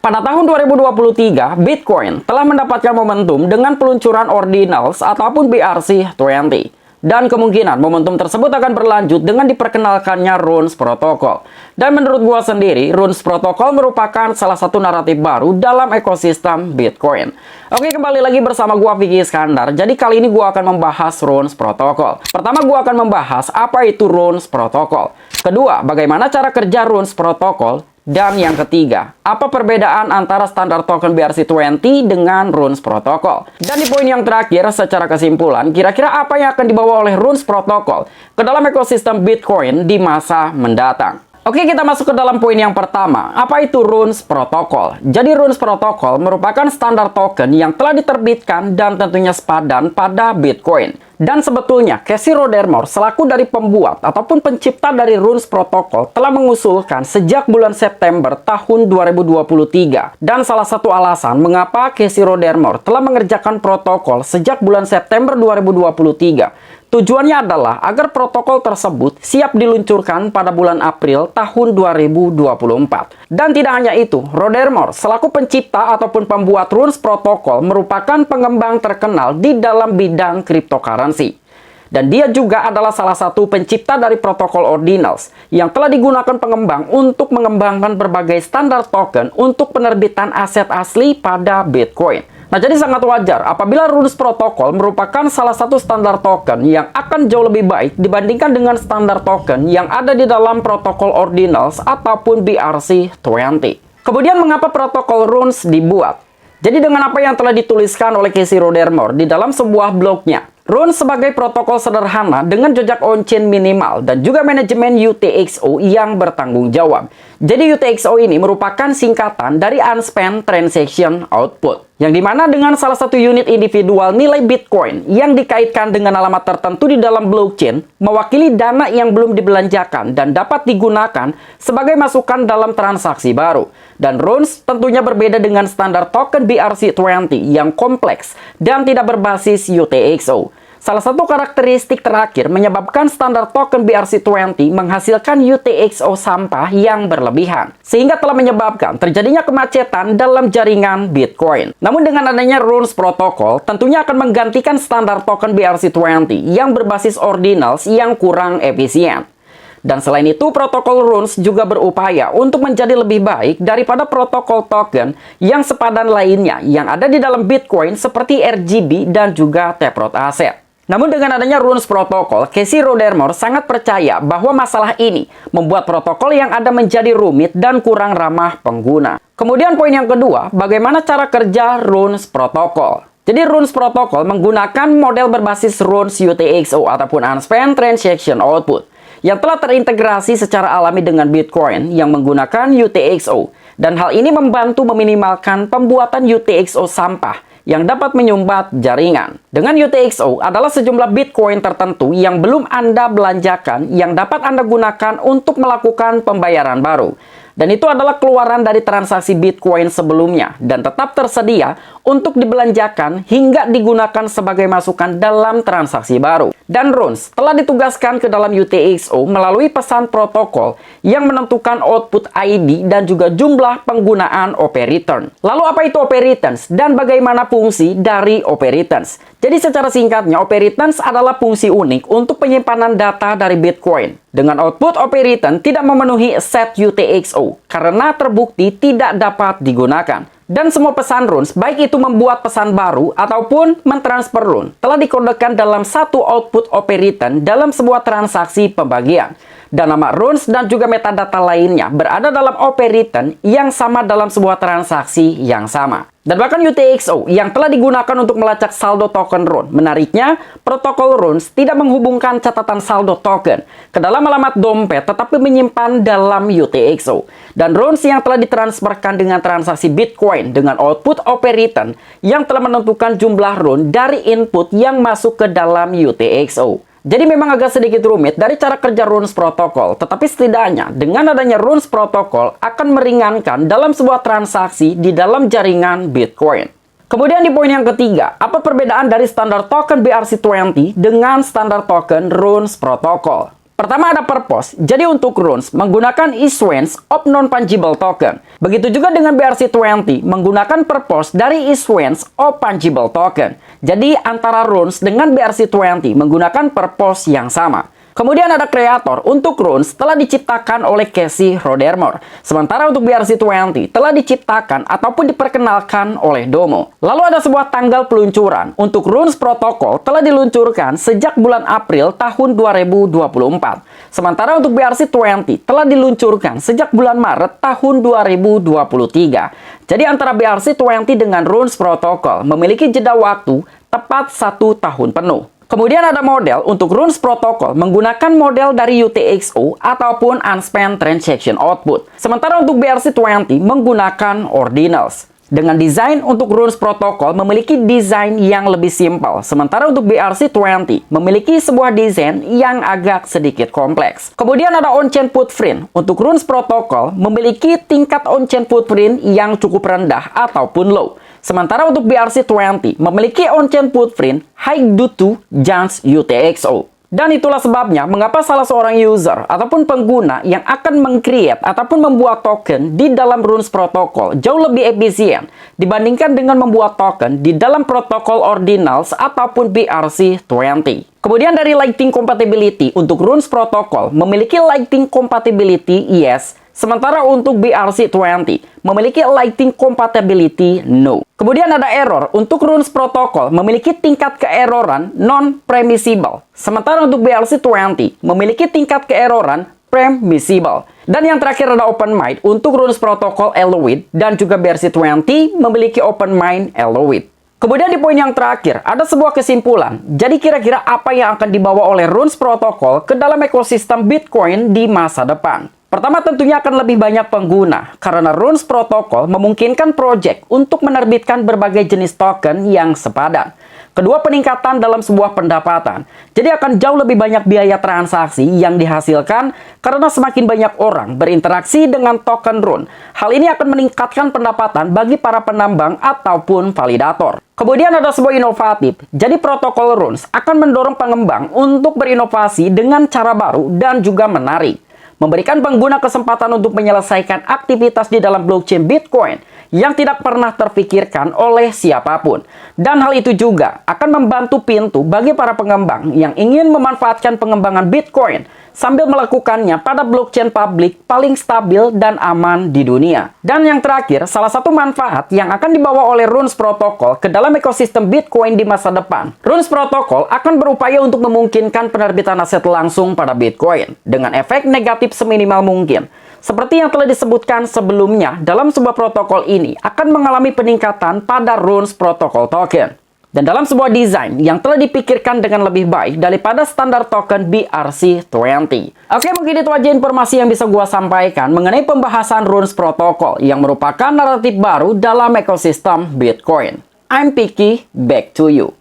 Pada tahun 2023, Bitcoin telah mendapatkan momentum dengan peluncuran Ordinals ataupun BRC-20. Dan kemungkinan momentum tersebut akan berlanjut dengan diperkenalkannya Runes Protocol. Dan menurut gua sendiri, Runes Protocol merupakan salah satu naratif baru dalam ekosistem Bitcoin. Oke, kembali lagi bersama gua Vicky Iskandar. Jadi kali ini gua akan membahas Runes Protocol. Pertama, gua akan membahas apa itu Runes Protocol. Kedua, bagaimana cara kerja Runes Protocol. Dan yang ketiga, apa perbedaan antara standar token BRC-20 dengan Runes Protocol? Dan di poin yang terakhir, secara kesimpulan, kira-kira apa yang akan dibawa oleh Runes Protocol ke dalam ekosistem Bitcoin di masa mendatang? Oke, kita masuk ke dalam poin yang pertama. Apa itu Runes Protocol? Jadi Runes Protocol merupakan standar token yang telah diterbitkan dan tentunya sepadan pada Bitcoin. Dan sebetulnya, Casey Rodarmor selaku dari pembuat ataupun pencipta dari Runes Protocol telah mengusulkan sejak bulan September tahun 2023. Dan salah satu alasan mengapa Casey Rodarmor telah mengerjakan protokol sejak bulan September 2023. Tujuannya adalah agar protokol tersebut siap diluncurkan pada bulan April tahun 2024. Dan tidak hanya itu, Rodarmor selaku pencipta ataupun pembuat Runes Protocol merupakan pengembang terkenal di dalam bidang cryptocurrency. Dan dia juga adalah salah satu pencipta dari protokol Ordinals yang telah digunakan pengembang untuk mengembangkan berbagai standar token untuk penerbitan aset asli pada Bitcoin. Nah, jadi sangat wajar apabila Runes Protocol merupakan salah satu standar token yang akan jauh lebih baik dibandingkan dengan standar token yang ada di dalam protokol Ordinals ataupun BRC-20. Kemudian mengapa protokol Runes dibuat? Jadi dengan apa yang telah dituliskan oleh Casey Rodarmor di dalam sebuah blognya, Runes sebagai protokol sederhana dengan jejak on-chain minimal dan juga manajemen UTXO yang bertanggung jawab. Jadi UTXO ini merupakan singkatan dari Unspent Transaction Output, yang dimana dengan salah satu unit individual nilai Bitcoin yang dikaitkan dengan alamat tertentu di dalam blockchain mewakili dana yang belum dibelanjakan dan dapat digunakan sebagai masukan dalam transaksi baru. Dan Runes tentunya berbeda dengan standar token BRC-20 yang kompleks dan tidak berbasis UTXO. Salah satu karakteristik terakhir menyebabkan standar token BRC-20 menghasilkan UTXO sampah yang berlebihan, sehingga telah menyebabkan terjadinya kemacetan dalam jaringan Bitcoin. Namun dengan adanya Runes Protocol, tentunya akan menggantikan standar token BRC-20 yang berbasis Ordinals yang kurang efisien. Dan selain itu, protokol Runes juga berupaya untuk menjadi lebih baik daripada protokol token yang sepadan lainnya yang ada di dalam Bitcoin seperti RGB dan juga Taproot Asset. Namun dengan adanya Runes Protocol, Casey Rodarmor sangat percaya bahwa masalah ini membuat protokol yang ada menjadi rumit dan kurang ramah pengguna. Kemudian poin yang kedua, bagaimana cara kerja Runes Protocol? Jadi Runes Protocol menggunakan model berbasis Runes UTXO ataupun Unspent Transaction Output yang telah terintegrasi secara alami dengan Bitcoin yang menggunakan UTXO. Dan hal ini membantu meminimalkan pembuatan UTXO sampah yang dapat menyumbat jaringan. Dengan UTXO adalah sejumlah Bitcoin tertentu yang belum Anda belanjakan yang dapat Anda gunakan untuk melakukan pembayaran baru. Dan itu adalah keluaran dari transaksi Bitcoin sebelumnya dan tetap tersedia untuk dibelanjakan hingga digunakan sebagai masukan dalam transaksi baru. Dan Runes telah ditugaskan ke dalam UTXO melalui pesan protokol yang menentukan output ID dan juga jumlah penggunaan OP return. Lalu apa itu OP returns dan bagaimana fungsi dari OP returns? Jadi secara singkatnya, OP returns adalah fungsi unik untuk penyimpanan data dari Bitcoin. Dengan output OP return tidak memenuhi set UTXO karena terbukti tidak dapat digunakan. Dan semua pesan Runes, baik itu membuat pesan baru ataupun mentransfer Runes, telah dikodekan dalam satu output OP return dalam sebuah transaksi pembagian. Dan nama Runes dan juga metadata lainnya berada dalam OP return yang sama dalam sebuah transaksi yang sama. Dan bahkan UTXO yang telah digunakan untuk melacak saldo token Runes. Menariknya, protokol Runes tidak menghubungkan catatan saldo token ke dalam alamat dompet, tetapi menyimpan dalam UTXO. Dan Runes yang telah ditransferkan dengan transaksi Bitcoin dengan output OP return yang telah menentukan jumlah Runes dari input yang masuk ke dalam UTXO. Jadi memang agak sedikit rumit dari cara kerja Runes Protocol, tetapi setidaknya dengan adanya Runes Protocol akan meringankan dalam sebuah transaksi di dalam jaringan Bitcoin. Kemudian di poin yang ketiga, apa perbedaan dari standar token BRC-20 dengan standar token Runes Protocol? Pertama ada purpose, jadi untuk runes menggunakan issuance of non-fungible token. Begitu juga dengan BRC20 menggunakan purpose dari issuance of fungible token. Jadi antara runes dengan BRC20 menggunakan purpose yang sama. Kemudian ada kreator untuk runes telah diciptakan oleh Casey Rodermore. Sementara untuk BRC20 telah diciptakan ataupun diperkenalkan oleh Domo. Lalu ada sebuah tanggal peluncuran untuk runes protokol telah diluncurkan sejak bulan April tahun 2024. Sementara untuk BRC20 telah diluncurkan sejak bulan Maret tahun 2023. Jadi antara BRC20 dengan runes protokol memiliki jeda waktu tepat 1 tahun penuh. Kemudian ada model untuk runes protokol menggunakan model dari UTXO ataupun Unspent Transaction Output. Sementara untuk BRC20 menggunakan Ordinals. Dengan desain untuk runes protokol memiliki desain yang lebih simpel. Sementara untuk BRC20 memiliki sebuah desain yang agak sedikit kompleks. Kemudian ada on-chain footprint. Untuk runes protokol memiliki tingkat on-chain footprint yang cukup rendah ataupun low. Sementara untuk BRC20 memiliki on-chain footprint high due to Jan's UTXO. Dan itulah sebabnya mengapa salah seorang user ataupun pengguna yang akan meng-create ataupun membuat token di dalam runes protokol jauh lebih efisien dibandingkan dengan membuat token di dalam protokol Ordinals ataupun BRC20. Kemudian dari Lightning Compatibility untuk runes protokol memiliki Lightning Compatibility yes. Sementara untuk BRC20 memiliki Lightning Compatibility No. Kemudian ada error untuk runes protokol memiliki tingkat keeroran non-permissible. Sementara untuk BRC20 memiliki tingkat keeroran permissible. Dan yang terakhir ada open mind untuk runes protokol Alloyed dan juga BRC20 memiliki open mind Alloyed. Kemudian di poin yang terakhir, ada sebuah kesimpulan. Jadi kira-kira apa yang akan dibawa oleh runes protokol ke dalam ekosistem Bitcoin di masa depan? Pertama tentunya akan lebih banyak pengguna, karena runes protokol memungkinkan project untuk menerbitkan berbagai jenis token yang sepadan. Kedua, peningkatan dalam sebuah pendapatan. Jadi akan jauh lebih banyak biaya transaksi yang dihasilkan karena semakin banyak orang berinteraksi dengan token rune. Hal ini akan meningkatkan pendapatan bagi para penambang ataupun validator. Kemudian ada sebuah inovatif. Jadi protokol runes akan mendorong pengembang untuk berinovasi dengan cara baru dan juga menarik. Memberikan pengguna kesempatan untuk menyelesaikan aktivitas di dalam blockchain Bitcoin yang tidak pernah terpikirkan oleh siapapun. Dan hal itu juga akan membantu pintu bagi para pengembang yang ingin memanfaatkan pengembangan Bitcoin sambil melakukannya pada blockchain publik paling stabil dan aman di dunia. Dan yang terakhir, salah satu manfaat yang akan dibawa oleh runes protokol ke dalam ekosistem Bitcoin di masa depan. Runes protokol akan berupaya untuk memungkinkan penerbitan aset langsung pada Bitcoin dengan efek negatif seminimal mungkin. Seperti yang telah disebutkan sebelumnya, dalam sebuah protokol ini akan mengalami peningkatan pada runes protokol token. Dan dalam sebuah desain yang telah dipikirkan dengan lebih baik daripada standar token BRC20. Oke, mungkin itu aja informasi yang bisa gua sampaikan mengenai pembahasan runes protokol yang merupakan naratif baru dalam ekosistem Bitcoin. I'm Piki, back to you.